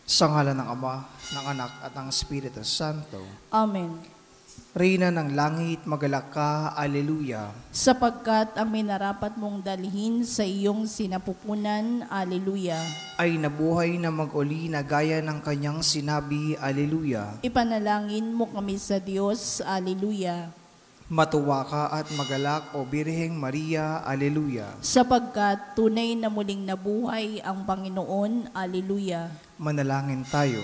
Sa ngalan ng Ama, ng Anak, at ng Espiritu Santo. Amen. Reyna ng langit, magalak ka, Alleluia. Sapagkat ang minarapat mong dalhin sa iyong sinapupunan, Alleluia. Ay nabuhay na mag-uli na gaya ng kanyang sinabi, Alleluia. Ipanalangin mo kami sa Diyos, Alleluia. Matuwa ka at magalak, O Birheng Maria, Alleluia. Sapagkat tunay na muling nabuhay ang Panginoon, Alleluia. Manalangin tayo.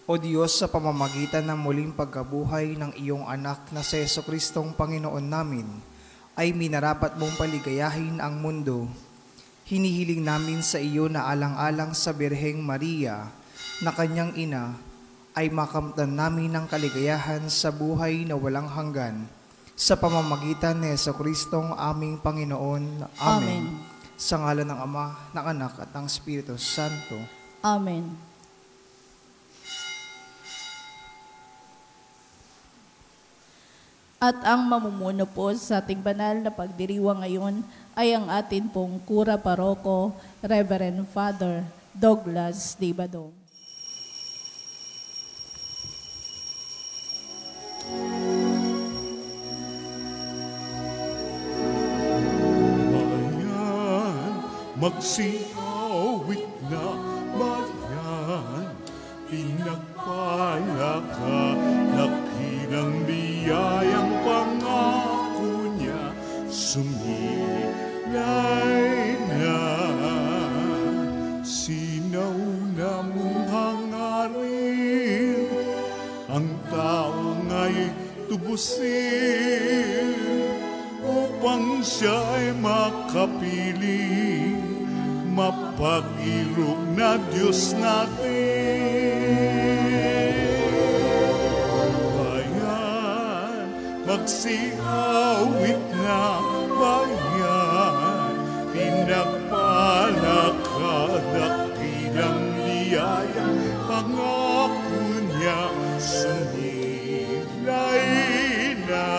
O Diyos, sa pamamagitan ng muling pagkabuhay ng iyong anak na si Jesucristong Panginoon namin, ay minarapat mong paligayahin ang mundo. Hinihiling namin sa iyo na alang-alang sa Birheng Maria, na kanyang ina, ay makamtan namin ng kaligayahan sa buhay na walang hanggan, sa pamamagitan ni Jesucristong aming Panginoon. Amen. Sa ngalan ng Ama, ng Anak, at ng Espiritu Santo. Amen. At ang mamumuno po sa ating banal na pagdiriwang ngayon ay ang atin pong Kura Paroko, Reverend Father Douglas Dibadong. Bayan, magsiawit na bayan, pinagpala ka, nakilang biyayang pangako niya, sumilay na. Sinaw na mong hangarin, ang tao nga'y tubusin, upang siya'y makapili, mapag-irog na Diyos natin. Magsiawit na bayan, pinagpala ka, dakilang biyaya, pangako niya, sumilay na.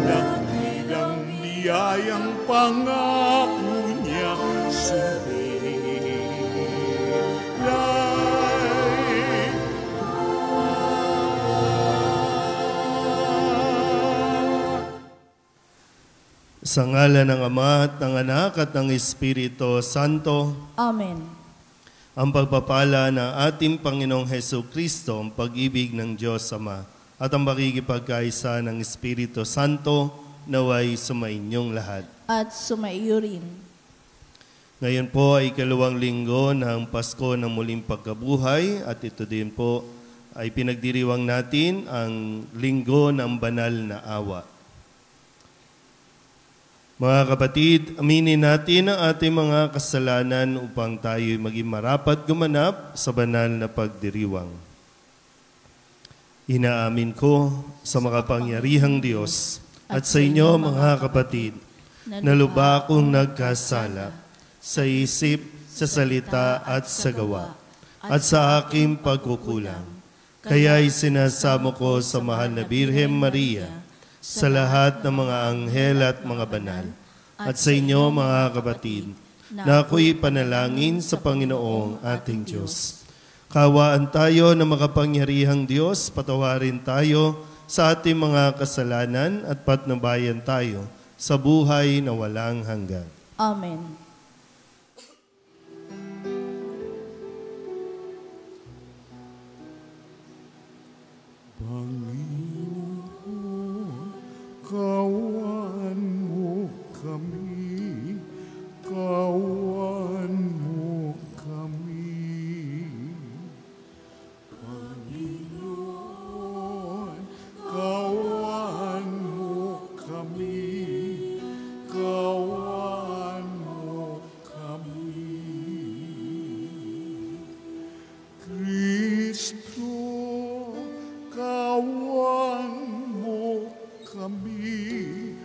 Dakilang biyayang pangako niya, sumilay. Sa ngalan ng Ama at ng Anak at ng Espiritu Santo. Amen. Ang pagpapala ng ating Panginoong Jesucristo, ang pag-ibig ng Diyos Ama, at ang pakikipagkaisa ng Espiritu Santo naway sumainyong lahat. At sumaiyo rin. Ngayon po ay ikalawang linggo ng Pasko ng muling pagkabuhay, at ito din po ay pinagdiriwang natin ang linggo ng banal na awa. Mga kapatid, aminin natin ang ating mga kasalanan upang tayo'y maging marapat gumanap sa banal na pagdiriwang. Inaamin ko sa makapangyarihang Diyos at sa inyo mga kapatid, na lubha akong nagkasala sa isip, sa salita at sa gawa, at sa aking pagkukulang. Kaya'y sinasamo ko sa mahal na Birhen Maria, sa lahat ng mga anghel at mga banal, at sa inyo mga kapatid, na ako'y panalangin sa Panginoong ating Diyos. Kawaan tayo ng makapangyarihang Diyos, patawarin tayo sa ating mga kasalanan at patnubayan tayo sa buhay na walang hanggan. Amen. Kawan mo kami, kawan mo kami. Panginoon, kawan mo kami, kawan mo kami. Kristo, kawan mo kami,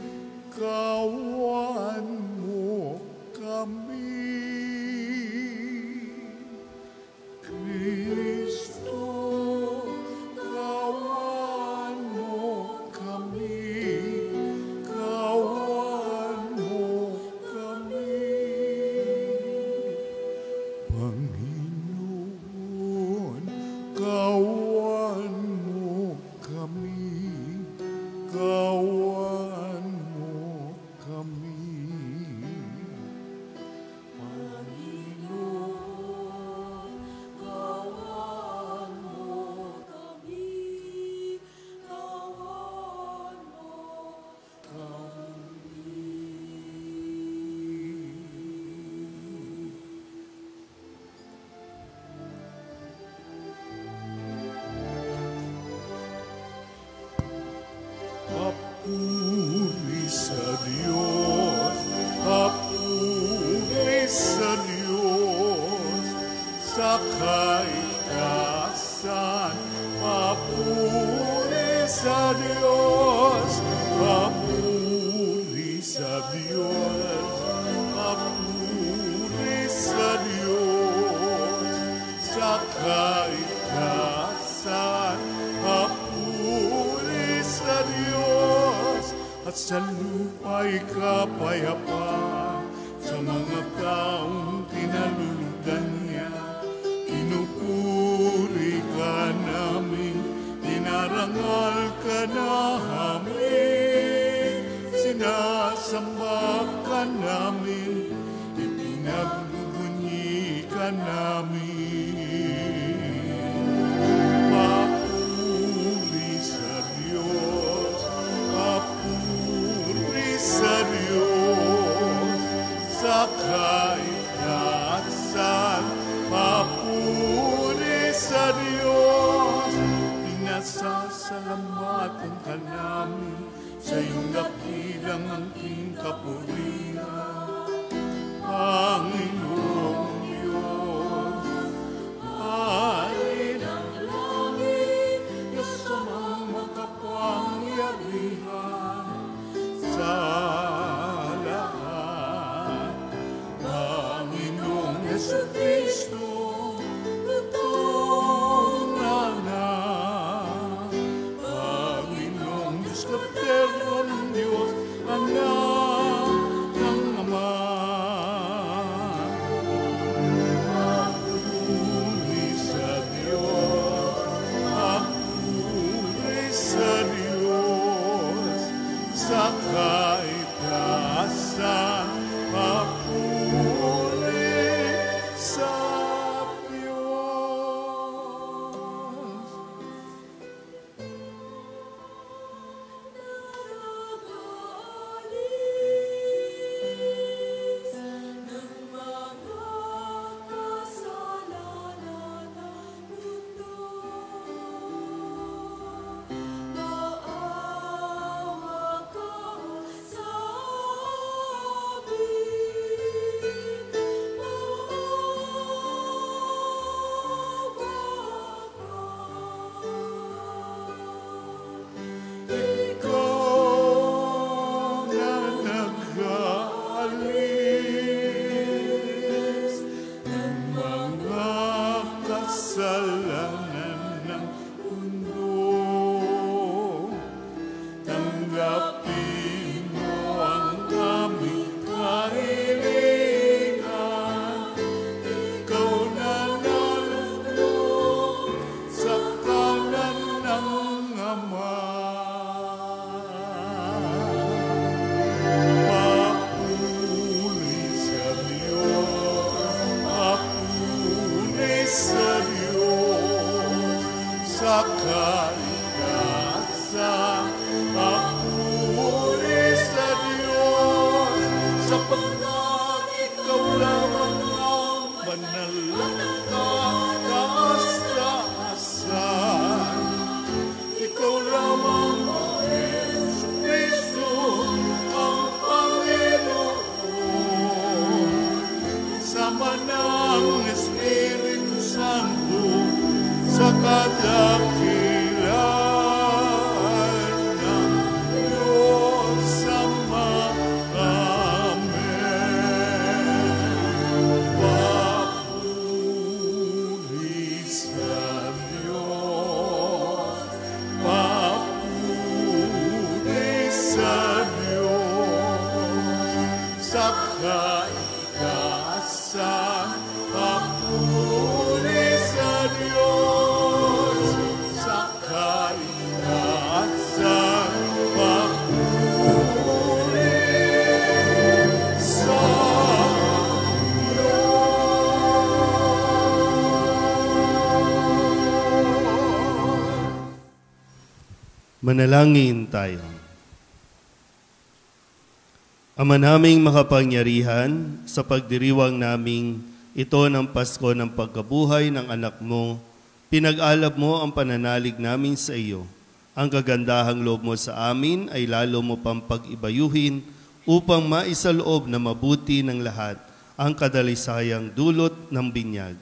sa Diyos, papuri sa Diyos, papuri sa Diyos, sa kaitaasan, papuri sa Diyos, at sa lupa'y kapayapaan, sa mga taong kinaluludan niya. Pinupuri ka namin, dinarangal ka namin, sinasamba ka namin, ipinagbubunyi ka namin. Papuri sa Diyos, papuri sa Diyos, sa kaitaasan, papuri sa Diyos. Pinasasalamatan ka namin, sa iyong dakilang angking kapurihan. Panginoong Diyos, Hari ng langit, Diyos sa mga makapangyarihan, sa lahat, Panginoong Jesucristo, totoong anak, Panginoong Diyos Katerno ng Diyos, anak ng Ama. Papuri sa Diyos, papuri sa Diyos, sa kaitaasan, papuri sa Diyos. Nag-aalis ng mga kasalanan ng mundo, maawa ka sa amin, maawa ka. Ikaw na nag-aalis ng mga kasalanan ng mundo, tanggapin mo ang aming kahilingan. Ikaw na nalulog sa kanan ng Ama. Papuri sa Diyos, papuri sa Diyos, sa kaligtasan, papuri sa Diyos, sapagkat ikaw lamang ang banal at kaasta-asan. Ikaw lamang ang Jesucristo, ang Panginoon, sama ng Espiritu Santo, sa kadakilaan ng Diyos Ama. Amen. Papuri sa Diyos, papuri sa Diyos, sa kaitaasan, papuri sa Diyos, sa kaitaasan, papuri sa Manalangin tayo. Ama naming makapangyarihan, sa pagdiriwang naming ito ng Pasko ng pagkabuhay ng anak mo, pinag-alab mo ang pananalig namin sa iyo. Ang kagandahang loob mo sa amin ay lalo mo pang pag-ibayuhin upang maisaloob na mabuti ng lahat ang kadalisayang dulot ng binyag.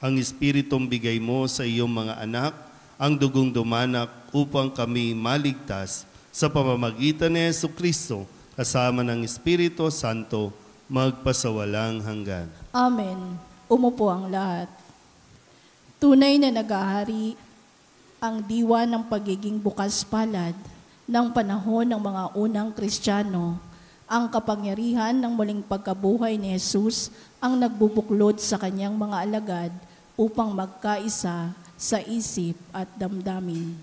Ang Espiritong bigay mo sa iyong mga anak ang dugong dumanak upang kami maligtas sa pamamagitan ni Jesucristo kasama ng Espiritu Santo magpasawalang hanggan. Amen. Umupo ang lahat. Tunay na nagahari ang diwa ng pagiging bukas palad ng panahon ng mga unang Kristiyano. Ang kapangyarihan ng muling pagkabuhay ni Jesus ang nagbubuklod sa kanyang mga alagad upang magkaisa sa isip at damdamin.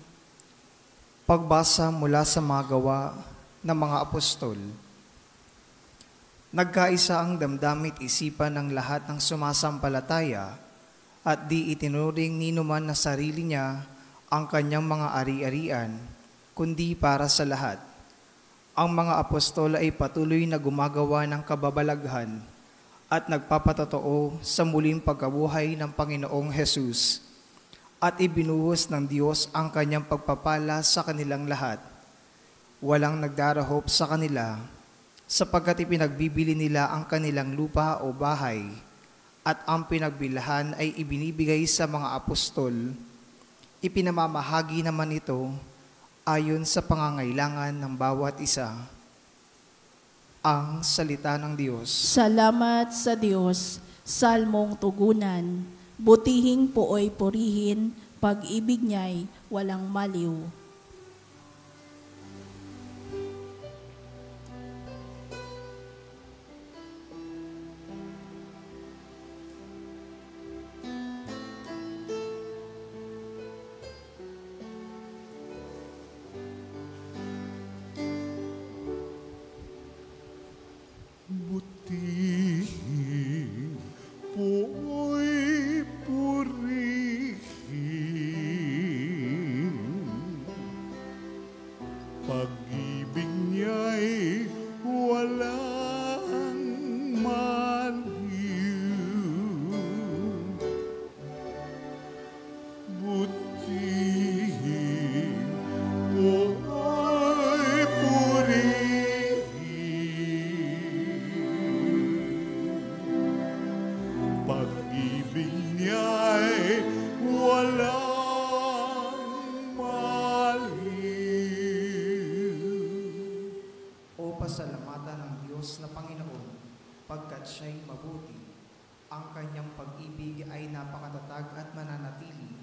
Pagbasa mula sa mga gawa ng mga apostol. Nagkaisa ang damdamit isipan ng lahat ng sumasampalataya at di itinuring ni numan na sarili niya ang kanyang mga ari-arian, kundi para sa lahat. Ang mga apostol ay patuloy na gumagawa ng kababalaghan at nagpapatotoo sa muling pagkabuhay ng Panginoong Hesus. At ibinuhos ng Diyos ang kanyang pagpapala sa kanilang lahat. Walang nagdarahop sa kanila, sapagkat ipinagbibili nila ang kanilang lupa o bahay, at ang pinagbilahan ay ibinibigay sa mga apostol. Ipinamamahagi naman ito ayon sa pangangailangan ng bawat isa. Ang salita ng Diyos. Salamat sa Diyos, salmong tugunan, butihing puoy purihin, pag-ibig niya'y walang maliw. Butihing po'y purihin, pag-ibig niya'y walang maliw. Butihing po'y purihin, pag-ibig niya'y walang maliw. O pasalamatan ng Diyos na Panginoon, pagkat siya'y mabuti. Ang kanyang pag-ibig ay napakatatag at mananatili.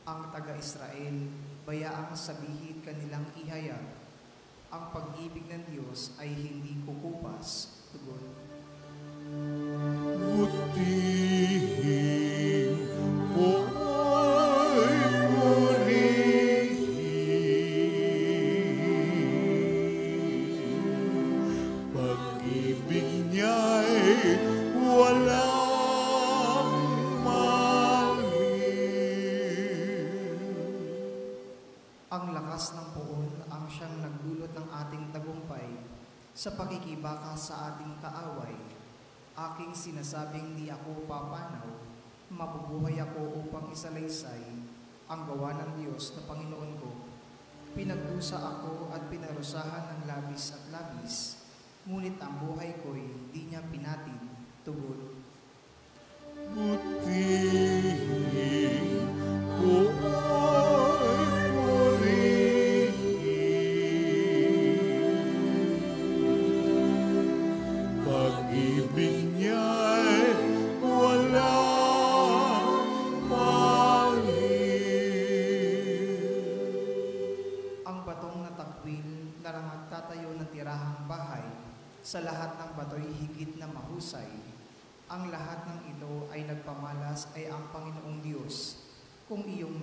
Ang taga-Israel, bayaang sabihin kanilang ihayag. Ang pag-ibig ng Diyos ay hindi kukupas. Tugon. Butihing po'y purihin, pag-ibig niya'y walang maliw. Ang lakas ng poon ang siyang nagdulot ng ating tagumpay sa pakikibaka sa ating kaaway. Aking sinasabing di ako papanaw, mabubuhay ako upang isalaysay ang gawa ng Diyos na Panginoon ko. Pinagdusa ako at pinarusahan ng labis at labis, ngunit ang buhay ko'y di niya pinatid. Tugon. Butihing po'y purihin, pag-ibig niya'y walang maliw. Ang batong natakwil na nagtatayo ng tirahang bahay, sa lahat ng bato'y higit na mahusay. Ang lahat ng ito ay nagpamalas ay ang Panginoong Diyos. Kung iyong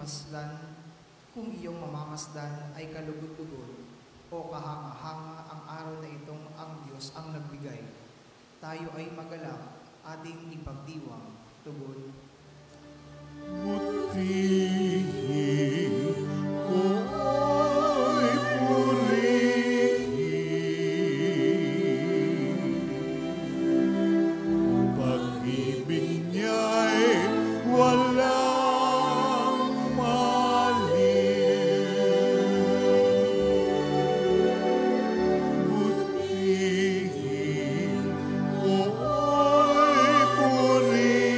mamamasdan ay kalugod-lugod o kahanga-hanga ang araw na itong ang Diyos ang nagbigay. Tayo ay magalak, ating ipagdiwang. Tugon. Butihing po'y purihin, pag-ibig niya'y walang maliw. Butihing po'y purihin,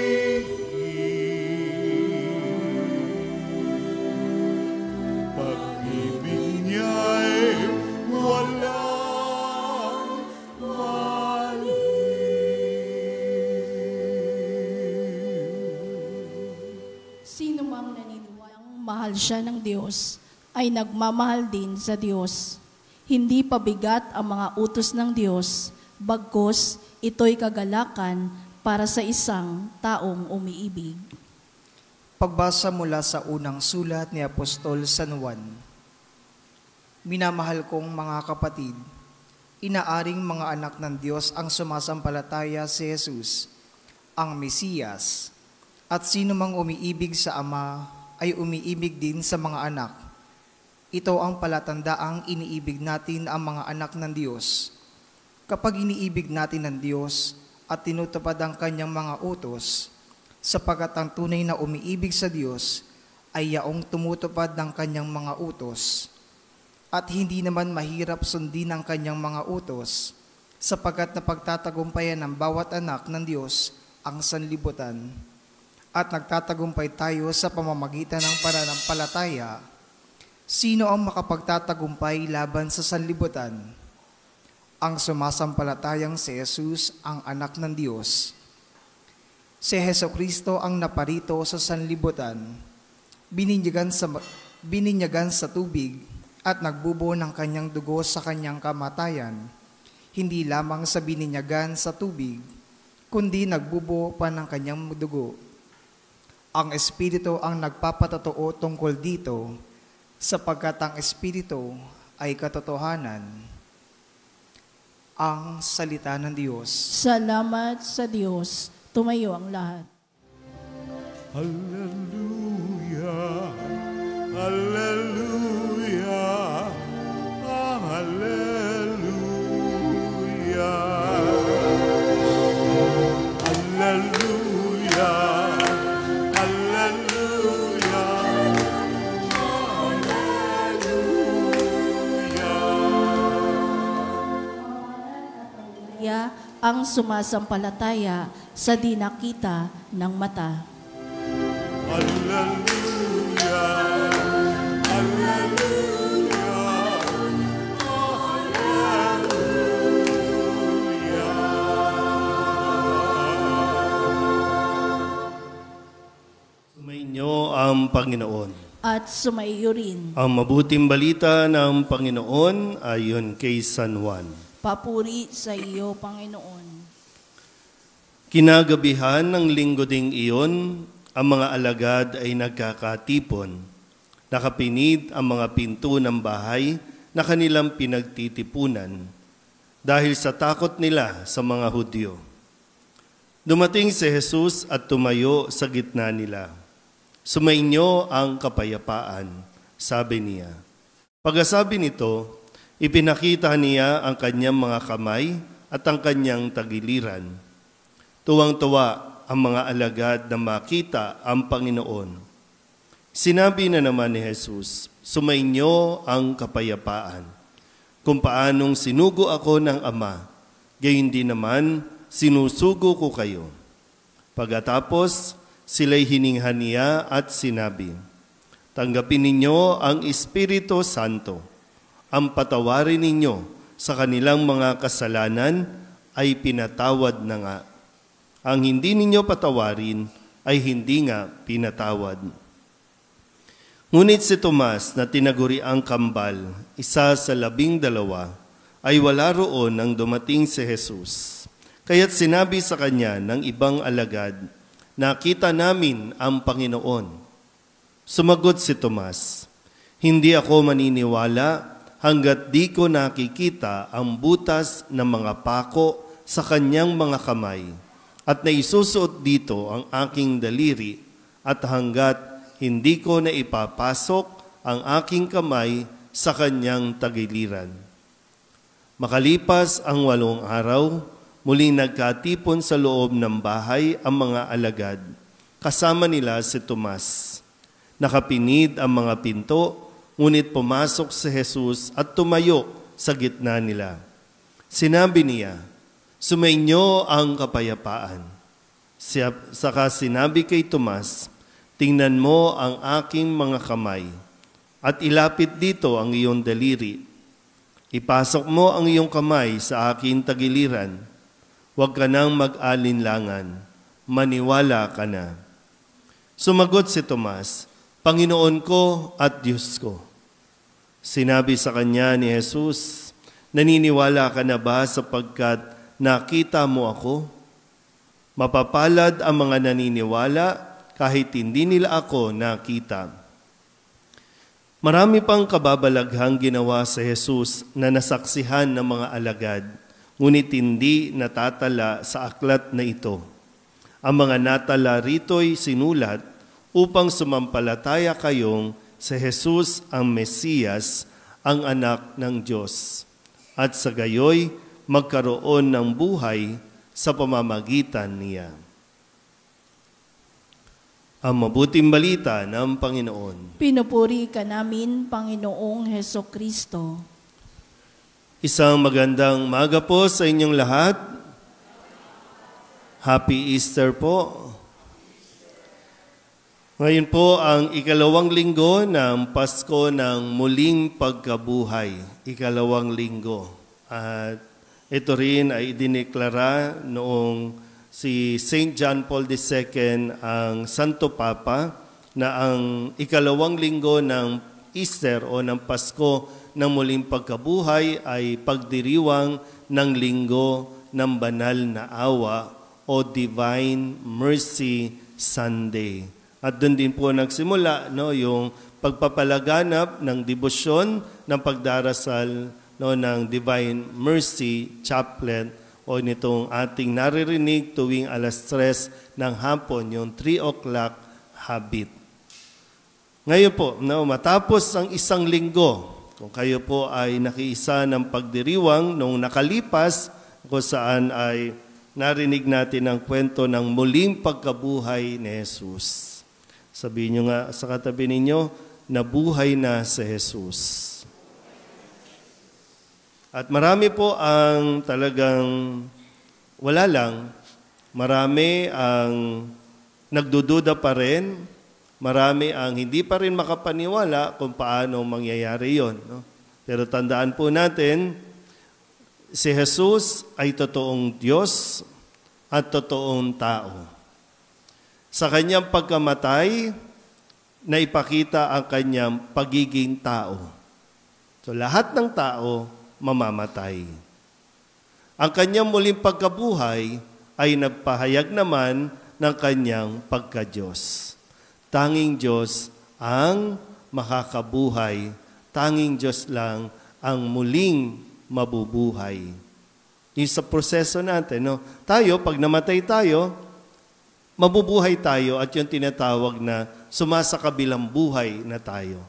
siya ng Diyos, ay nagmamahal din sa Diyos. Hindi pabigat ang mga utos ng Diyos, bagkus ito'y kagalakan para sa isang taong umiibig. Pagbasa mula sa unang sulat ni Apostol San Juan. Minamahal kong mga kapatid, inaaring mga anak ng Diyos ang sumasampalataya si Jesus, ang Mesiyas, at sino mang umiibig sa Ama ay umiibig din sa mga anak. Ito ang palatandaang iniibig natin ang mga anak ng Diyos. Kapag iniibig natin ang Diyos at tinutupad ang kanyang mga utos, sapagkat ang tunay na umiibig sa Diyos ay yaong tumutupad ng kanyang mga utos. At hindi naman mahirap sundin ang kanyang mga utos, sapagkat napagtatagumpayan ng bawat anak ng Diyos ang sanlibutan. At nagtatagumpay tayo sa pamamagitan ng pananampalataya. Sino ang makapagtatagumpay laban sa sanlibutan? Ang sumasampalatayang si Jesus ang anak ng Diyos. Si Hesukristo ang naparito sa sanlibutan, bininyagan sa tubig at nagbubuo ng kanyang dugo sa kanyang kamatayan, hindi lamang sa bininyagan sa tubig, kundi nagbubuo pa ng kanyang dugo. Ang Espiritu ang nagpapatotoo tungkol dito, sapagkat ang Espiritu ay katotohanan. Ang salita ng Diyos. Salamat sa Diyos. Tumayo ang lahat. Hallelujah, Hallelujah, Hallelujah, Hallelujah, Hallelujah. Ang sumasampalataya sa di nakita ng mata. Hallelujah, Hallelujah, Hallelujah. Sumainyo ang Panginoon. At sumaiyo rin. Ang mabuting balita ng Panginoon ayon kay San Juan. Papuri sa iyo, Panginoon. Kinagabihan ng linggo ding iyon, ang mga alagad ay nagkakatipon. Nakapinid ang mga pinto ng bahay na kanilang pinagtitipunan dahil sa takot nila sa mga Hudyo. Dumating si Jesus at tumayo sa gitna nila. Sumainyo ang kapayapaan, sabi niya. Pagkasabi nito, ipinakita niya ang kanyang mga kamay at ang kanyang tagiliran. Tuwang-tuwa ang mga alagad na makita ang Panginoon. Sinabi na naman ni Jesus, sumainyo ang kapayapaan. Kung paanong sinugo ako ng Ama, gayon din naman sinusugo ko kayo. Pagkatapos, sila'y hininghan niya at sinabi, tanggapin ninyo ang Espiritu Santo. Ang patawarin ninyo sa kanilang mga kasalanan ay pinatawad na nga. Ang hindi ninyo patawarin ay hindi nga pinatawad. Ngunit si Tomas na tinaguriang kambal, isa sa 12, ay wala roon nang dumating si Jesus. Kaya't sinabi sa kanya ng ibang alagad, nakita namin ang Panginoon. Sumagot si Tomas, hindi ako maniniwala hanggat di ko nakikita ang butas ng mga pako sa kanyang mga kamay at naisusuot dito ang aking daliri at hanggat hindi ko na ipapasok ang aking kamay sa kanyang tagiliran. Makalipas ang 8 araw, muling nagkatipon sa loob ng bahay ang mga alagad. Kasama nila si Tomas. Nakapinid ang mga pinto, ngunit pumasok si Jesus at tumayo sa gitna nila. Sinabi niya, sumainyo ang kapayapaan. Saka sinabi kay Tomas, tingnan mo ang aking mga kamay at ilapit dito ang iyong daliri. Ipasok mo ang iyong kamay sa aking tagiliran. Huwag ka nang mag-alinlangan, maniwala ka na. Sumagot si Tomas, Panginoon ko at Diyos ko. Sinabi sa kanya ni Jesus, naniniwala ka na ba sapagkat nakita mo ako? Mapapalad ang mga naniniwala kahit hindi nila ako nakita. Marami pang kababalaghang ginawa sa Jesus na nasaksihan ng mga alagad, ngunit hindi natatala sa aklat na ito. Ang mga natala rito'y sinulat upang sumampalataya kayong si Jesus ang Mesiyas, ang anak ng Diyos, at sa gayoy magkaroon ng buhay sa pamamagitan niya. Ang mabuting balita ng Panginoon. Pinupuri ka namin, Panginoong Hesukristo. Isang magandang maga po sa inyong lahat. Happy Easter po. Ngayon po ang ikalawang linggo ng Pasko ng Muling Pagkabuhay. Ikalawang linggo. At ito rin ay idineklara noong si St. John Paul II, ang Santo Papa, na ang ikalawang linggo ng Easter o ng Pasko ng Muling Pagkabuhay ay pagdiriwang ng linggo ng banal na awa o Divine Mercy Sunday. At doon din po nagsimula yung pagpapalaganap ng debosyon ng pagdarasal ng Divine Mercy Chaplet o nitong ating naririnig tuwing 3:00 ng hapon, yung 3 o'clock habit. Ngayon po, matapos ang isang linggo, kung kayo po ay nakiisa ng pagdiriwang nung nakalipas, kung saan ay narinig natin ang kwento ng muling pagkabuhay ni Jesus. Sabihin nyo nga sa katabi ninyo, nabuhay na si Jesus. At marami po ang talagang wala lang, marami ang nagdududa pa rin, marami ang hindi pa rin makapaniwala kung paano mangyayari yon. Pero tandaan po natin, si Jesus ay totoong Diyos at totoong tao. Sa kanyang pagkamatay, naipakita ang kanyang pagiging tao. So lahat ng tao mamamatay. Ang kanyang muling pagkabuhay ay nagpahayag naman ng kanyang pagka-Diyos. Tanging Diyos ang makakabuhay. Tanging Diyos lang ang muling mabubuhay. Yung sa proseso natin, tayo, pag namatay tayo, mabubuhay tayo at yung tinatawag na sumasakabilang buhay na tayo.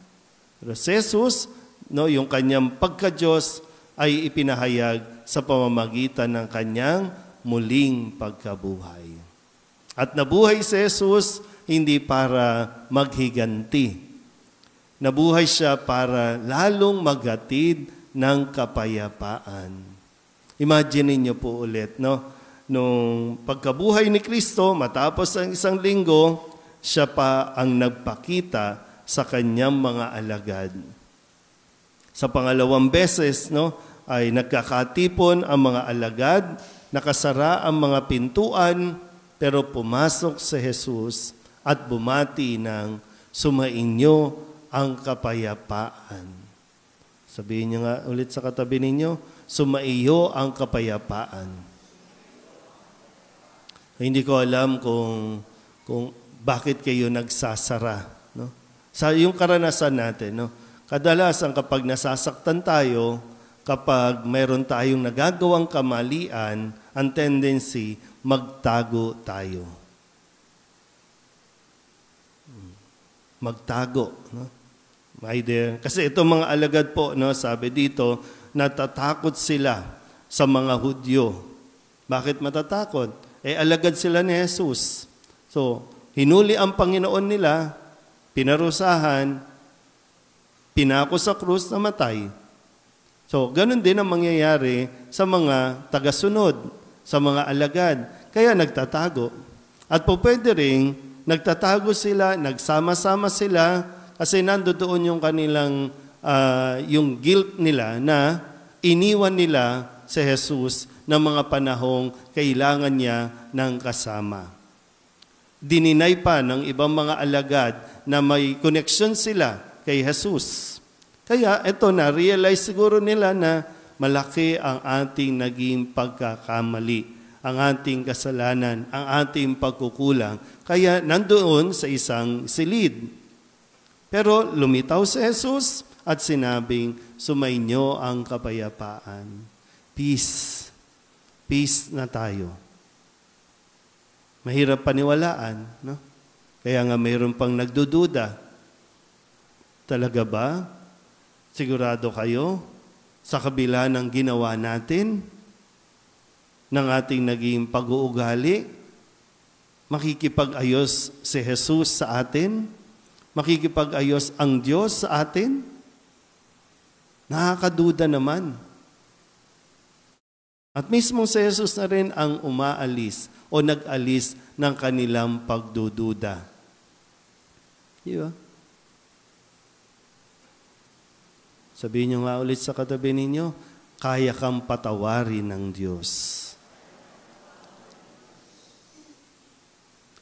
Pero si Jesus, yung kanyang pagka-Diyos ay ipinahayag sa pamamagitan ng kanyang muling pagkabuhay. At nabuhay si Jesus hindi para maghiganti. Nabuhay siya para lalong maghatid ng kapayapaan. Imagine niyo po ulit, nung pagkabuhay ni Kristo, matapos ang isang linggo, siya pa ang nagpakita sa kanyang mga alagad. Sa pangalawang beses, ay nagkakatipon ang mga alagad, nakasara ang mga pintuan, pero pumasok si Jesus at bumati ng sumainyo ang kapayapaan. Sabihin niyo nga ulit sa katabi ninyo, sumaiyo ang kapayapaan. Hindi ko alam kung bakit kayo nagsasara. Sa yung karanasan natin, kadalasan kapag nasasaktan tayo, kapag mayroon tayong nagagawang kamalian, ang tendency, magtago tayo. Magtago. Kasi itong mga alagad po, sabi dito, natatakot sila sa mga Hudyo. Bakit matatakot? Alagad sila ni Jesus. So, hinuli ang Panginoon nila, pinarusahan, pinako sa krus na matay. So, ganun din ang mangyayari sa mga tagasunod, sa mga alagad. Kaya nagtatago. At po pwede rin, nagtatago sila, nagsama-sama sila, kasi nandoon yung kanilang, yung guilt nila na iniwan nila si Jesus ng mga panahong kailangan niya ng kasama. Dininay pa ng ibang mga alagad na may koneksyon sila kay Jesus. Kaya ito na, realize siguro nila na malaki ang ating naging pagkakamali, ang ating kasalanan, ang ating pagkukulang. Kaya nandoon sa isang silid. Pero lumitaw si Jesus at sinabing, sumainyo ang kapayapaan. Peace. Peace na tayo. Mahirap paniwalaan, no? Kaya nga mayroon pang nagdududa. Talaga ba? Sigurado kayo? Sa kabila ng ginawa natin, ng ating naging pag-uugali, makikipag-ayos si Jesus sa atin? Makikipag-ayos ang Diyos sa atin? Nakakaduda naman. At mismo si Jesus na rin ang umaalis o nag-alis ng kanilang pagdududa. Di ba? Sabihin nyo nga ulit sa katabi ninyo, kaya kang patawarin ng Diyos.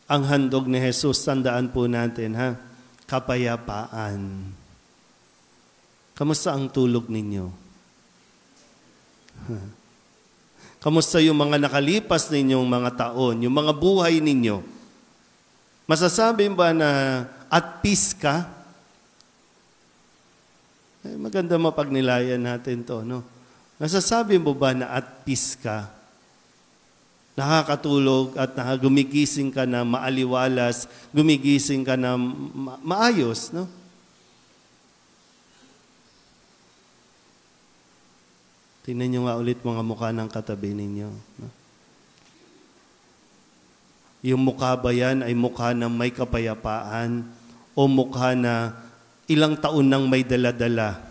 Ang handog ni Jesus, tandaan po natin, ha? Kapayapaan. Kamusta ang tulog ninyo? Kamusta yung mga nakalipas ninyong mga taon, yung mga buhay ninyo? Masasabi ba na at peace ka? Maganda mapagnilayan natin to, no? Nasasabi mo ba na at peace ka? Nakakatulog at gumigising ka na maaliwalas, gumigising ka na maayos, no? Tingnan nyo nga ulit mga mukha ng katabi ninyo. No? Yung mukha ba yan ay mukha na may kapayapaan o mukha na ilang taon nang may dala-dala?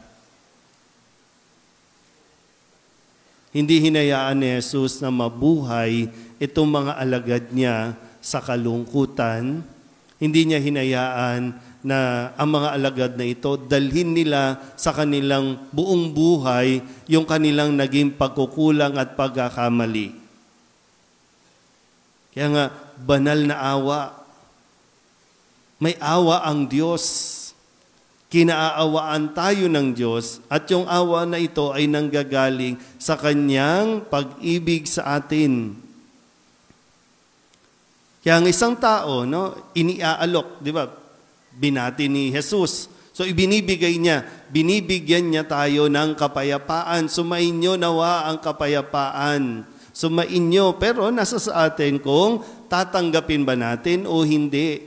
Hindi hinayaan ni Jesus na mabuhay itong mga alagad niya sa kalungkutan. Hindi niya hinayaan na ang mga alagad na ito, dalhin nila sa kanilang buong buhay yung kanilang naging pagkukulang at pagkakamali. Kaya nga, banal na awa. May awa ang Diyos. Kinaawaan tayo ng Diyos at yung awa na ito ay nanggagaling sa Kanyang pag-ibig sa atin. Kaya ang isang tao, no, iniaalok, di ba? Binati ni Jesus. So ibinibigay niya, binibigyan niya tayo ng kapayapaan. Sumainyo nawa ang kapayapaan. Sumainyo, pero nasa sa atin kung tatanggapin ba natin o hindi.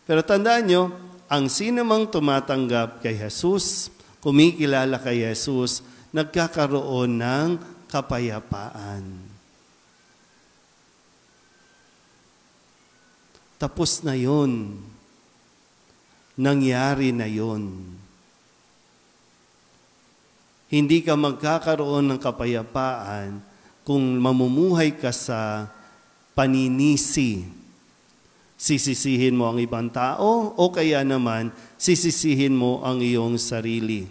Pero tandaan nyo, ang sinumang tumatanggap kay Jesus, kumikilala kay Jesus, nagkakaroon ng kapayapaan. Tapos na yun. Nangyari na yun. Hindi ka magkakaroon ng kapayapaan kung mamumuhay ka sa paninisi. Sisisihin mo ang ibang tao o kaya naman sisisihin mo ang iyong sarili.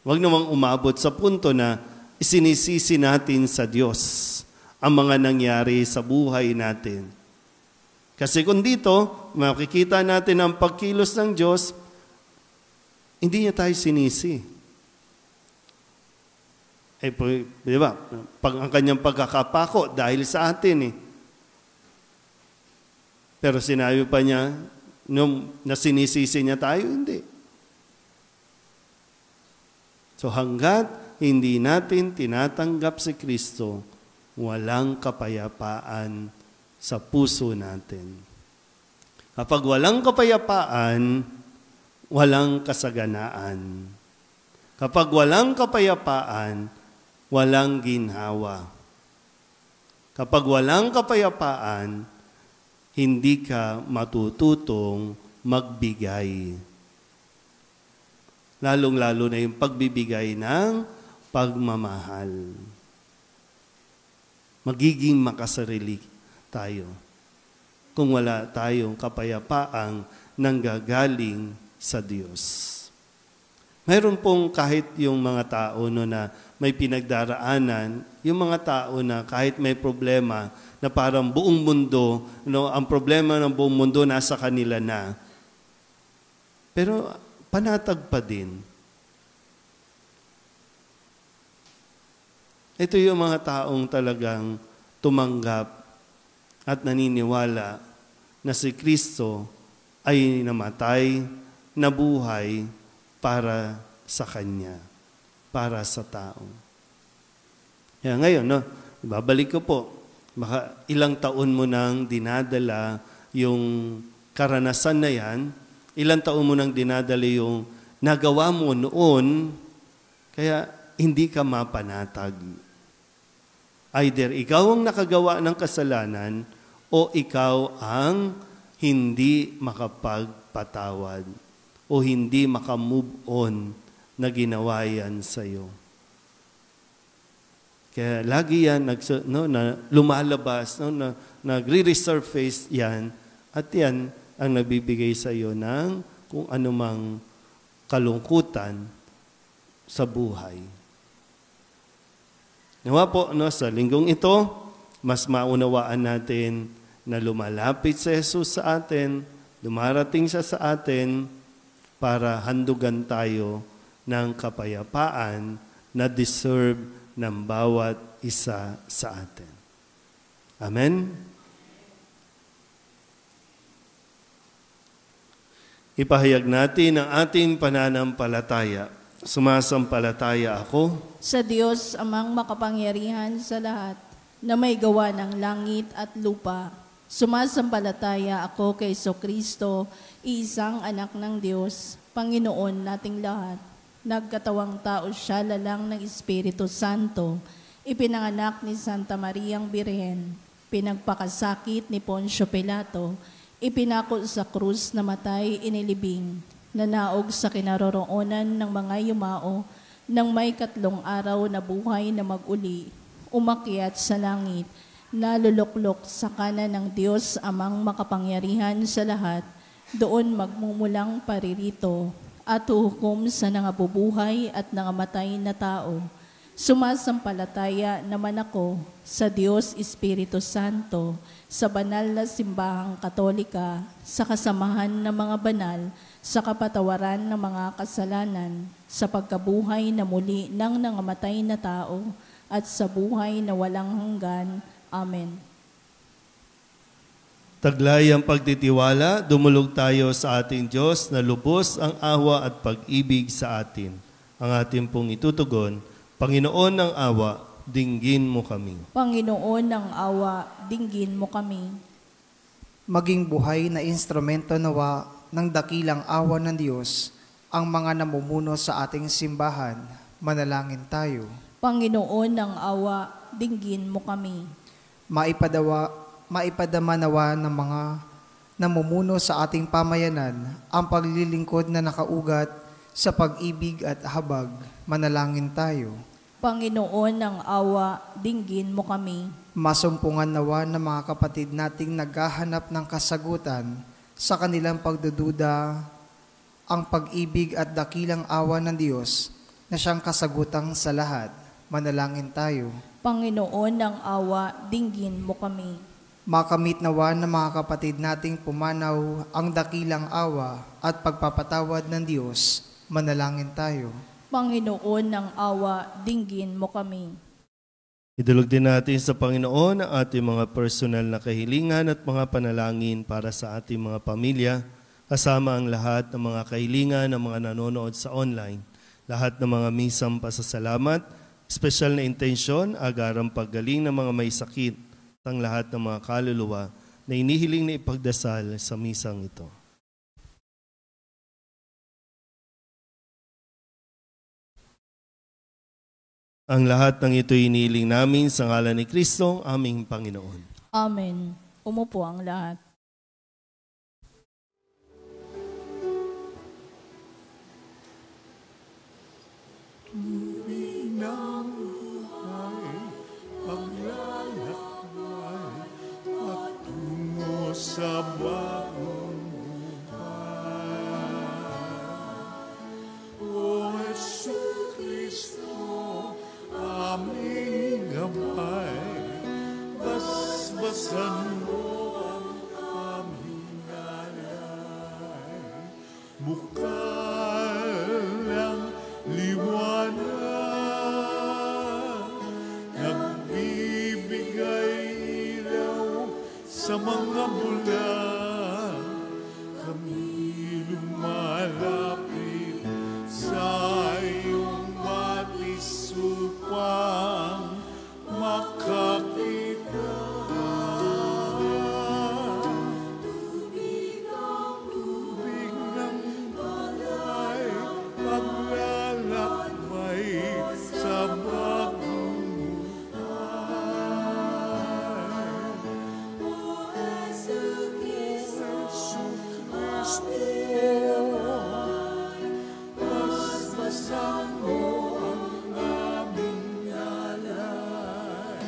Huwag namang umabot sa punto na isinisisi natin sa Diyos ang mga nangyari sa buhay natin. Kasi kung dito, makikita natin ang pagkilos ng Diyos, hindi niya tayo sinisi. Di ba? Ang kanyang pagkakapako dahil sa atin eh. Pero sinabi pa niya, nung nasinisisi niya tayo, hindi. So hanggat hindi natin tinatanggap si Kristo, walang kapayapaan sa puso natin. Kapag walang kapayapaan, walang kasaganaan. Kapag walang kapayapaan, walang ginhawa. Kapag walang kapayapaan, hindi ka matututong magbigay. Lalong-lalo na yung pagbibigay ng pagmamahal. Magiging makasarili tayo kung wala tayong kapayapaang nanggagaling sa Diyos. Mayroon pong kahit yung mga tao no, na may pinagdaraanan, yung mga tao na kahit may problema, na parang buong mundo, no, ang problema ng buong mundo nasa kanila na. Pero panatag pa din. Ito yung mga taong talagang tumanggap at naniniwala na si Kristo ay namatay, nabuhay para sa Kanya, para sa tao. Kaya ngayon, no, babalik ko po, baka ilang taon mo nang dinadala yung karanasan na yan, ilang taon mo nang dinadala yung nagawa mo noon, kaya hindi ka mapanatag. Either ikaw ang nakagawa ng kasalanan o ikaw ang hindi makapagpatawad o hindi makamove on na ginawa yan sa'yo. Kaya lagi yan na lumalabas, na nagre-resurface yan, at yan ang nagbibigay sa iyo ng kung anumang kalungkutan sa buhay. Nawa po, sa linggong ito, mas maunawaan natin na lumalapit si Jesus sa atin, dumarating siya sa atin para handugan tayo ng kapayapaan na deserve ng bawat isa sa atin. Amen? Ipahayag natin ang ating pananampalataya. Sumasampalataya ako sa Diyos amang makapangyarihan sa lahat, na may gawa ng langit at lupa. Sumasampalataya ako kay Kristo, isang anak ng Diyos, Panginoon nating lahat. Nagkatawang tao siya lalang ng Espiritu Santo, ipinanganak ni Santa Mariang Birhen, pinagpakasakit ni Poncio Pilato, ipinako sa krus na matay inilibing, nanaog sa kinaroroonan ng mga yumao, nang may 3 araw na buhay na mag-uli, umakyat sa langit, naluluklok sa kanan ng Diyos amang makapangyarihan sa lahat, doon magmumulang paririto, at huhukom sa nangabubuhay at nangamatay na tao. Sumasampalataya naman ako sa Diyos Espiritu Santo, sa banal na simbahang katolika, sa kasamahan ng mga banal, sa kapatawaran ng mga kasalanan, sa pagkabuhay na muli ng nangamatay na tao, at sa buhay na walang hanggan. Amen. Taglay ang pagtitiwala, dumulog tayo sa ating Diyos na lubos ang awa at pag-ibig sa atin. Ang ating pong itutugon, Panginoon ng awa, dinggin mo kami. Panginoon ng awa, dinggin mo kami. Maging buhay na instrumento nawa ng dakilang awa ng Diyos ang mga namumuno sa ating simbahan. Manalangin tayo. Panginoon ng awa, dinggin mo kami. Maipadama nawa ng mga namumuno sa ating pamayanan ang paglilingkod na nakaugat sa pag-ibig at habag. Manalangin tayo. Panginoon ng awa, dinggin mo kami. Masumpungan nawa ng mga kapatid nating naghahanap ng kasagutan sa kanilang pagdududa ang pag-ibig at dakilang awa ng Diyos na siyang kasagutang sa lahat. Manalangin tayo. Panginoon ng awa, dinggin mo kami. Makamit nawa ng mga kapatid nating pumanaw ang dakilang awa at pagpapatawad ng Diyos. Manalangin tayo. Panginoon ng awa, dinggin mo kami. Idulog din natin sa Panginoon ang ating mga personal na kahilingan at mga panalangin para sa ating mga pamilya, kasama ang lahat ng mga kahilingan ng mga nanonood sa online, lahat ng mga misang pasasalamat, espesyal na intensyon, agarang paggaling ng mga may sakit, ang lahat ng mga kaluluwa na inihiling na ipagdasal sa misang ito. Ang lahat ng ito inihiling namin sa ngalan ni Kristo, aming Panginoon. Amen. Umupo ang lahat. Tuwing ng buhay, paglalakbay, patungo sa bagong buhay. O bukal ng liwanag, nagbibigay ilaw sa mga bulag. Kami lumalapit sa iyong batis upang makakita. Tubig ng balay, paglalakbay sa bagong buhay. O Jesu Cristo, Paspasan mo ang aming alay.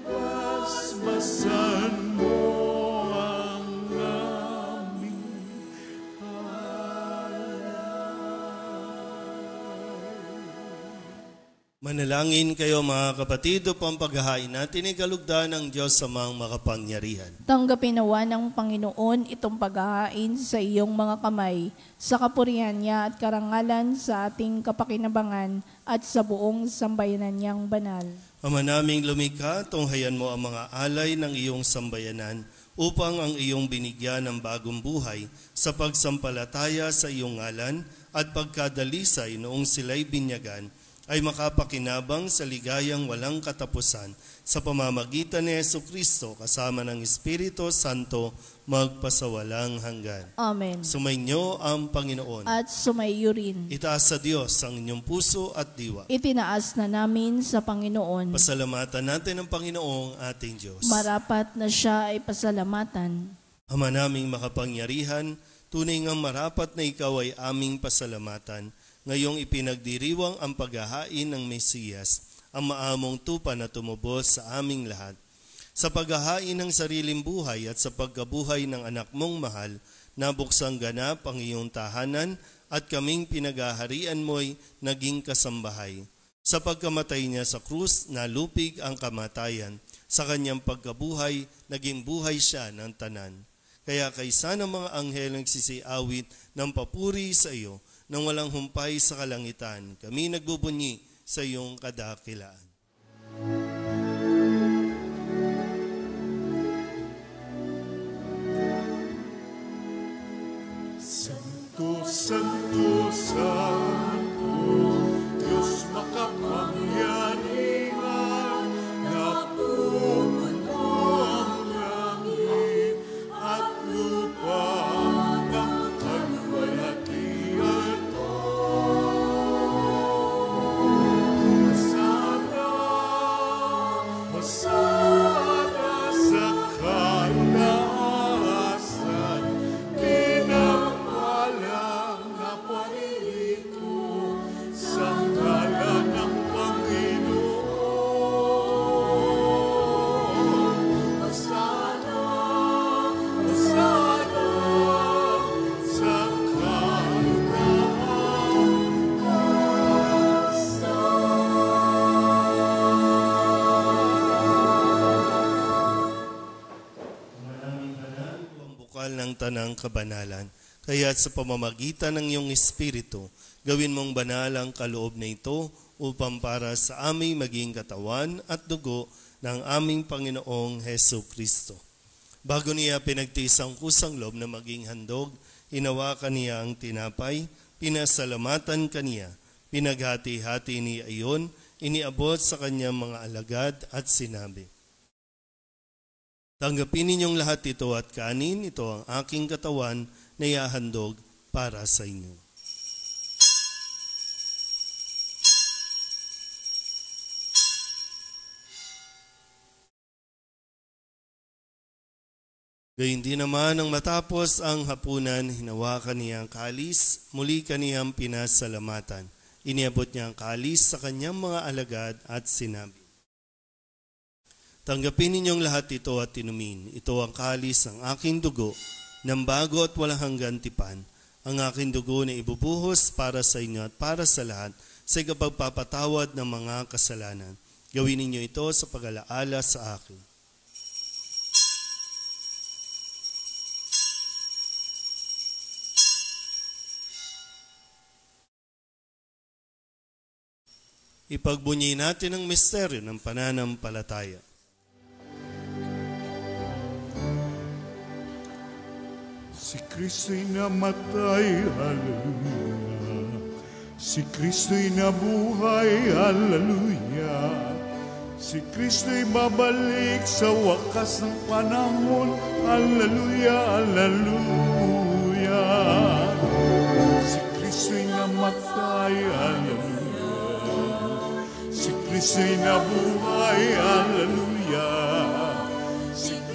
Paspasan mo ang aming Manalangin kayo mga kapatid upang paghahain natin ay kalugdan ng Diyos sa mga makapangyarihan. Tanggapin nawa ng Panginoon itong paghahain sa iyong mga kamay, sa kapurihan niya at karangalan sa ating kapakinabangan at sa buong sambayanan niyang banal. Ama naming lumikha, tunghayan mo ang mga alay ng iyong sambayanan upang ang iyong binigyan ng bagong buhay sa pagsampalataya sa iyong ngalan at pagkadalisay noong sila'y binyagan ay makapakinabang sa ligayang walang katapusan sa pamamagitan ni Jesucristo kasama ng Espiritu Santo magpasawalang hanggan. Amen. Sumainyo ang Panginoon. At sumaiyo rin. Itaas sa Diyos ang inyong puso at diwa. Itinaas na namin sa Panginoon. Pasalamatan natin ang Panginoong ating Diyos. Marapat na siya ay pasalamatan. Ama naming makapangyarihan, tunay ngang marapat na ikaw ay aming pasalamatan. Ngayong ipinagdiriwang ang paghahain ng Mesiyas, ang maamong tupa na tumubos sa aming lahat. Sa paghahain ng sariling buhay at sa pagkabuhay ng anak mong mahal, nabuksang ganap ang iyong tahanan at kaming pinaghaharian mo'y naging kasambahay. Sa pagkamatay niya sa krus, nalupig ang kamatayan. Sa kanyang pagkabuhay, naging buhay siya ng tanan. Kaya kaysa ng mga anghel nagsisiawit ng papuri sa iyo, nang walang humpay sa kalangitan, kami nagbubunyi sa iyong kadakilaan. Santo, Santo, Santo, Diyos makapangyarihan, napupuno ang langit at lupa ng kaluwalhatian. Masada sa kalaasan, pinapalang na paririto sa ngalan ng Panginoon. Masada, masada sa ng tanang kabanalan. Kaya sa pamamagitan ng iyong Espiritu, gawin mong banal ang kaloob na ito upang para sa aming maging katawan at dugo ng aming Panginoong Hesu Kristo. Bago niya pinagtiis ang kusang loob na maging handog, hinawakan niya ang tinapay, pinasalamatan kaniya, pinaghati-hati niya iyon, iniabot sa kanyang mga alagad at sinabi, tanggapin ninyong lahat ito at kanin, ito ang aking katawan na iahandog para sa inyo. Gayun din naman nang matapos ang hapunan, hinawakan niya ang kalis, muli kaniyang pinasalamatan. Iniabot niya ang kalis sa kanyang mga alagad at sinabi, tanggapin ninyong lahat ito at inumin. Ito ang kalis ng aking dugo, ng bago at walang hanggan tipan. Ang aking dugo na ibubuhos para sa inyo at para sa lahat sa ikapagpapatawad ng mga kasalanan. Gawin ninyo ito sa pag-alaala sa akin. Ipagbunyi natin ang misteryo ng pananampalataya. Si Kristo'y namatay, hallelujah. Si Kristo'y nabuhay, hallelujah. Si Kristo'y babalik sa wakas ng panahon, hallelujah, hallelujah. Si Kristo'y namatay, hallelujah. Si Kristo'y nabuhay, hallelujah.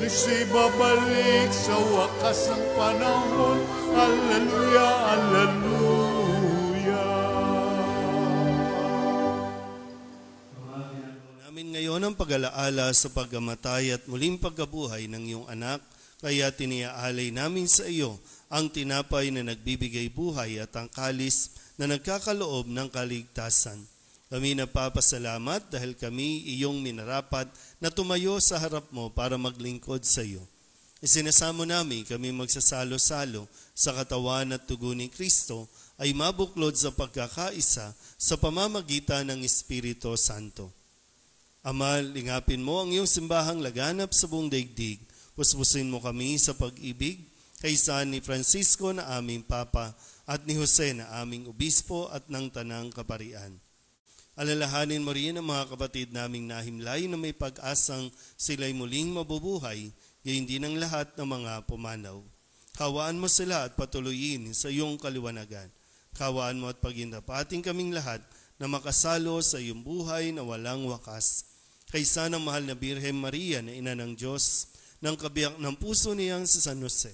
Kristo'y babalik sa wakas ng panahon. Hallelujah, hallelujah. Namin ngayon ang pag-alaala sa pagkamatay at muling pagkabuhay ng iyong anak, kaya tiniaalay namin sa iyo ang tinapay na nagbibigay buhay at ang kalis na nagkakaloob ng kaligtasan. Kami nagpapasalamat dahil kami iyong minarapat na tumayo sa harap mo para maglingkod sa iyo. Isinasamo namin kami magsasalo-salo sa katawan at dugo ni Kristo ay mabuklod sa pagkakaisa sa pamamagitan ng Espiritu Santo. Ama, lingapin mo ang iyong simbahang laganap sa buong daigdig. Puspusin mo kami sa pag-ibig kaysa ni Francisco na aming Papa at ni Jose na aming Obispo at ng Tanang Kaparian. Alalahanin mo rin ang mga kapatid naming nahimlay na may pag-asang sila'y muling mabubuhay, gayon din ang lahat ng mga pumanaw. Kawaan mo sila at patuloyin sa iyong kaliwanagan. Kawaan mo at pagindapating kaming lahat na makasalo sa iyong buhay na walang wakas. Kaysa ng mahal na Birhen Maria na ina ng Diyos, ng kabiyak ng puso niyang si San Jose.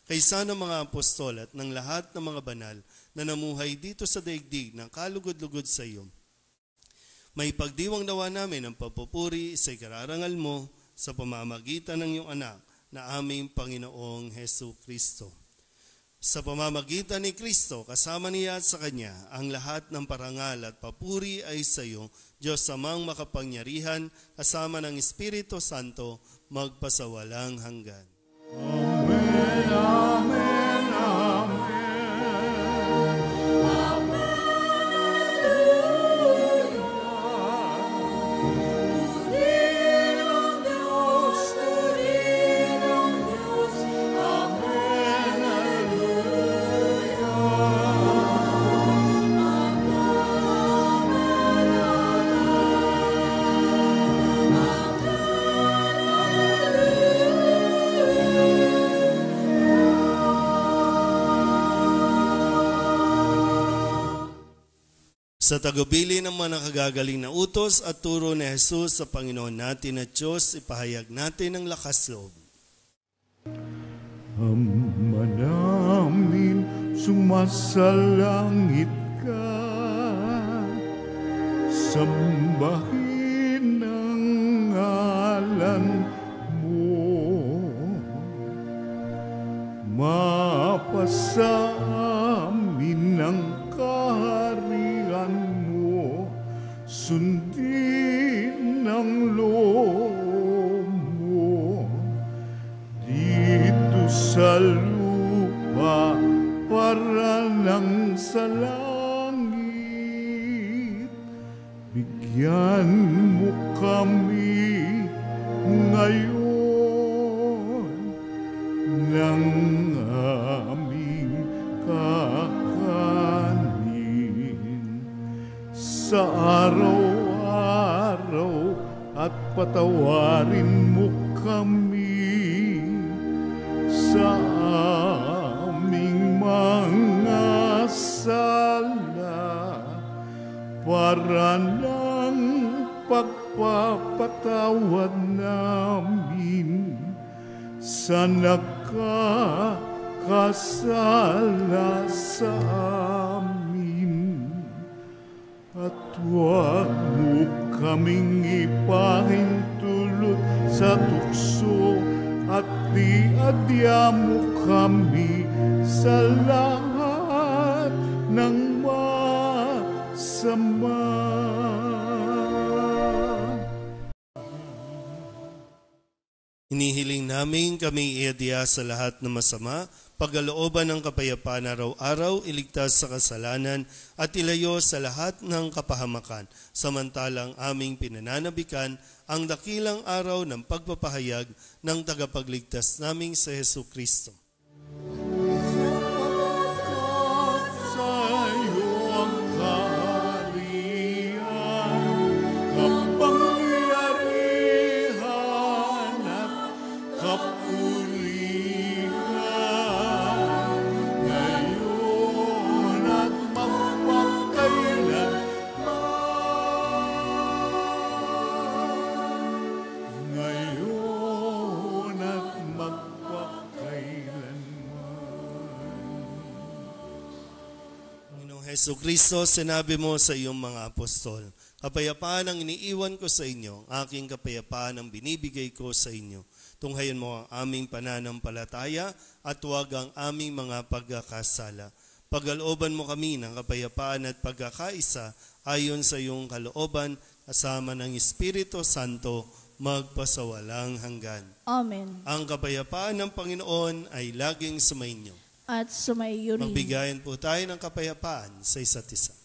Kaysa ng mga apostol at ng lahat ng mga banal na namuhay dito sa daigdig ng kalugod-lugod sa iyo. May pagdiwang nawa namin ang papupuri sa ikararangal mo sa pamamagitan ng iyong anak na aming Panginoong Hesu Kristo. Sa pamamagitan ni Kristo, kasama niya at sa Kanya, ang lahat ng parangal at papuri ay sa iyo, Diyos Amang makapangyarihan, kasama ng Espiritu Santo, magpasawalang hanggan. Amen, amen, amen. Sa tagubili ng mga nakagagaling na utos at turo ni Jesus sa Panginoon natin at Diyos, ipahayag natin ang lakas loob. Ama namin, sumasalangit ka, sambahin ang ngalan mo, mapasa amin ang kaharian mo, sundin ang loob mo, dito sa lupa para lang sa langit. Bigyan mo kami ngayon ng aming kakanin sa araw-araw at patawarin mo kami sa aming mga sala para ng pagpapatawad namin sa nagkakasala sa amin. At huwag mo kaming ipahintulot sa tukso at diadya mo kami sa lahat ng masama. Hinihiling namin kami iadya sa lahat ng masama, pagkalooban ng kapayapaan araw-araw, iligtas sa kasalanan at ilayo sa lahat ng kapahamakan. Samantalang aming pinananabikan ang dakilang araw ng pagpapahayag ng tagapagligtas naming sa Hesu Kristo. Hesu Kristo, sinabi mo sa iyong mga apostol, kapayapaan ang iniiwan ko sa inyo, aking kapayapaan ang binibigay ko sa inyo. Tunghayan mo ang aming pananampalataya at huwag ang aming mga pagkakasala. Pagalooban mo kami ng kapayapaan at pagkakaisa ayon sa iyong kalooban, kasama ng Espiritu Santo, magpasawalang hanggan. Amen. Ang kapayapaan ng Panginoon ay laging sumainyo. At sumaiyo rin. Magbigayan po tayo ng kapayapaan sa isa't isa.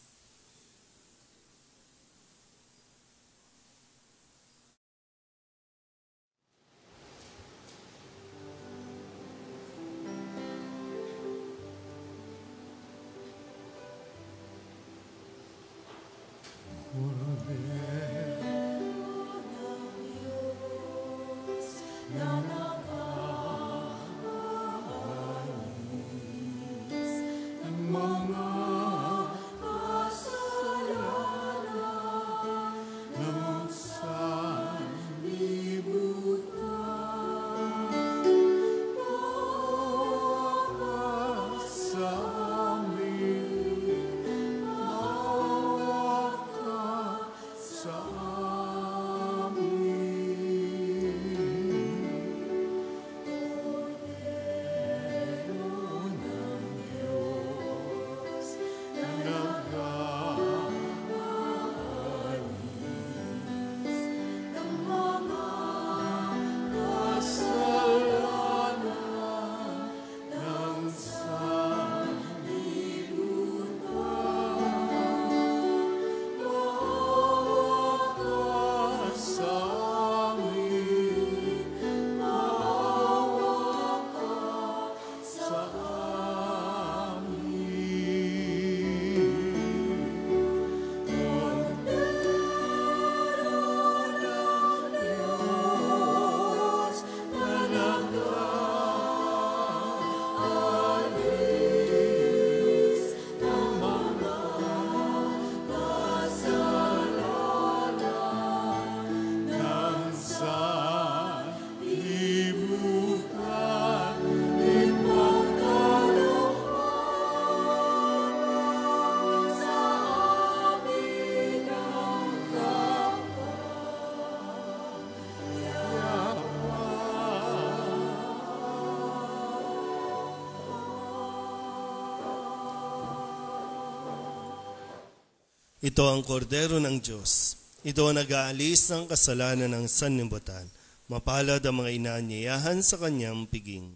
Ito ang kordero ng Diyos. Ito ang nag-aalis ng kasalanan ng sanlibutan. Mapalad ang mga inaanyayahan sa kanyang piging.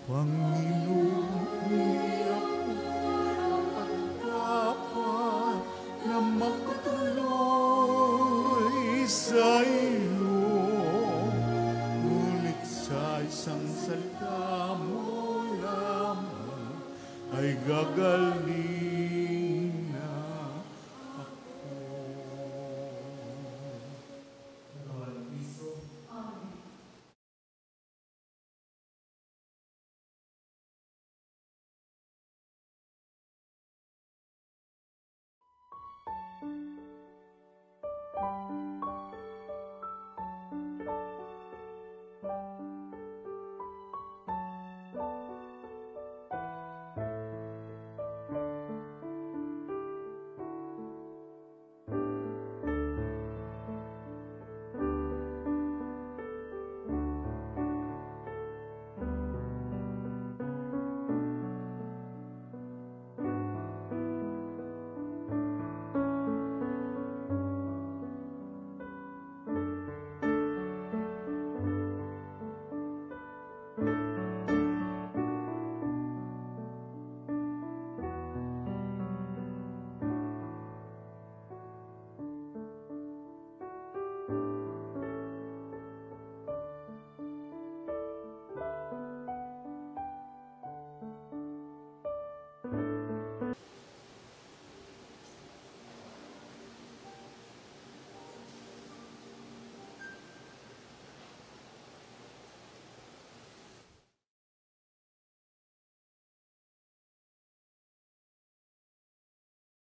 Panginoon, pagkapan na magpatuloy sa iyo. Ngunit sa isang salita mo lamang ay gagaling.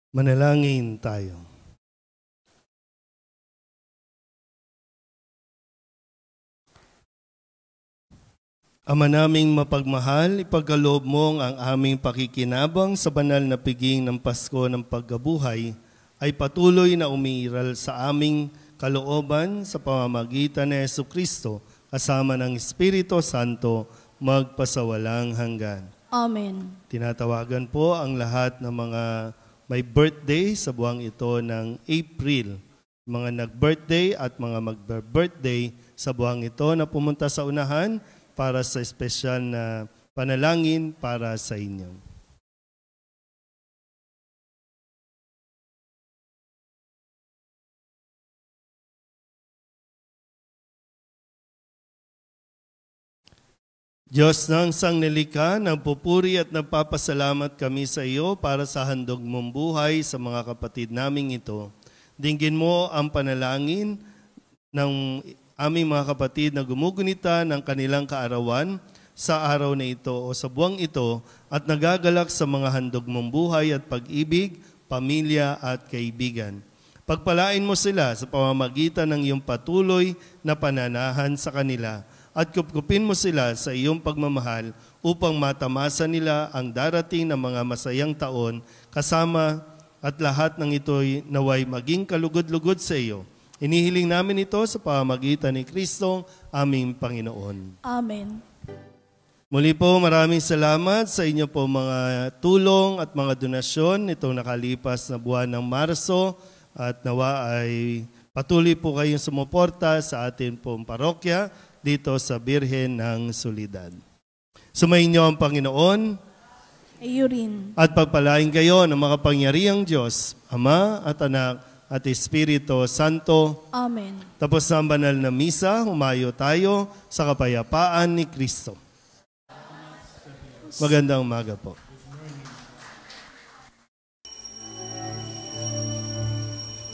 Manalangin tayo. Ama naming mapagmahal, ipagkaloob mo ang aming pakikinabang sa banal na piging ng Pasko ng Pagkabuhay ay patuloy na umiiral sa aming kalooban sa pamamagitan ni Jesucristo kasama ng Espiritu Santo magpasawalang hanggan. Amen. Tinatawagan po ang lahat ng mga may birthday sa buwang ito ng April. Mga nag-birthday at mga mag-birthday sa buwang ito na pumunta sa unahan para sa espesyal na panalangin para sa inyo. Diyos ng Sangnilikha, nagpupuri at nagpapasalamat kami sa iyo para sa handog mong buhay sa mga kapatid naming ito. Dinggin mo ang panalangin ng aming mga kapatid na gumugunita ng kanilang kaarawan sa araw na ito o sa buwang ito at nagagalak sa mga handog mong buhay at pag-ibig, pamilya at kaibigan. Pagpalain mo sila sa pamamagitan ng iyong patuloy na pananahan sa kanila at kupkupin mo sila sa iyong pagmamahal upang matamasa nila ang darating na mga masayang taon kasama at lahat ng ito'y naway maging kalugod-lugod sa iyo. Inihiling namin ito sa pamamagitan ni Kristo, aming Panginoon. Amen. Muli po, maraming salamat sa inyo po mga tulong at mga donasyon nitong nakalipas na buwan ng Marso at nawa ay patuloy po kayong sumuporta sa atin pong parokya dito sa Birhen ng Solidad. Sumayin niyo ang Panginoon Iyo rin. at pagpalain kayo ng makapangyarihang Diyos, Ama at Anak at Espiritu Santo. Amen. Tapos na ang banal na misa, humayo tayo sa kapayapaan ni Kristo. Magandang umaga po.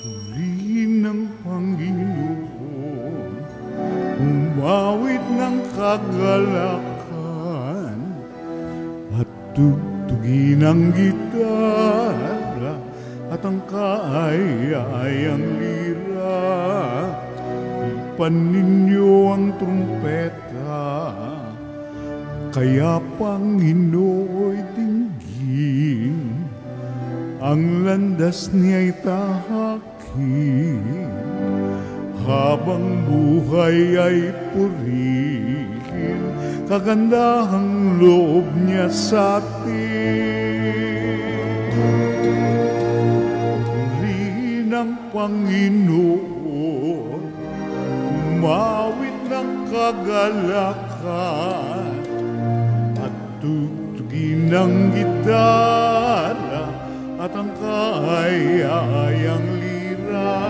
Purihin ng Panginoon, umawit ng kagalakan, at tugtugin ang gitara, at ang kaayayang lira. Ipan ninyo ang trumpeta, kaya Panginooy dinggin, ang landas niya'y tahakin, habang buhay ay purihin, kagandahang loob niya sa atin. Purihin ang Panginoon, umawit ng kagalakan, at tugtugin ang gitara, at ang kaayayang lira.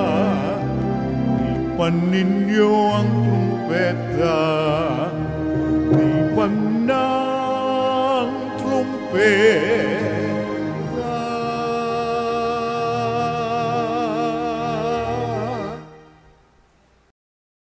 Ipan ninyo ang trumpeta, ipan ng trumpeta.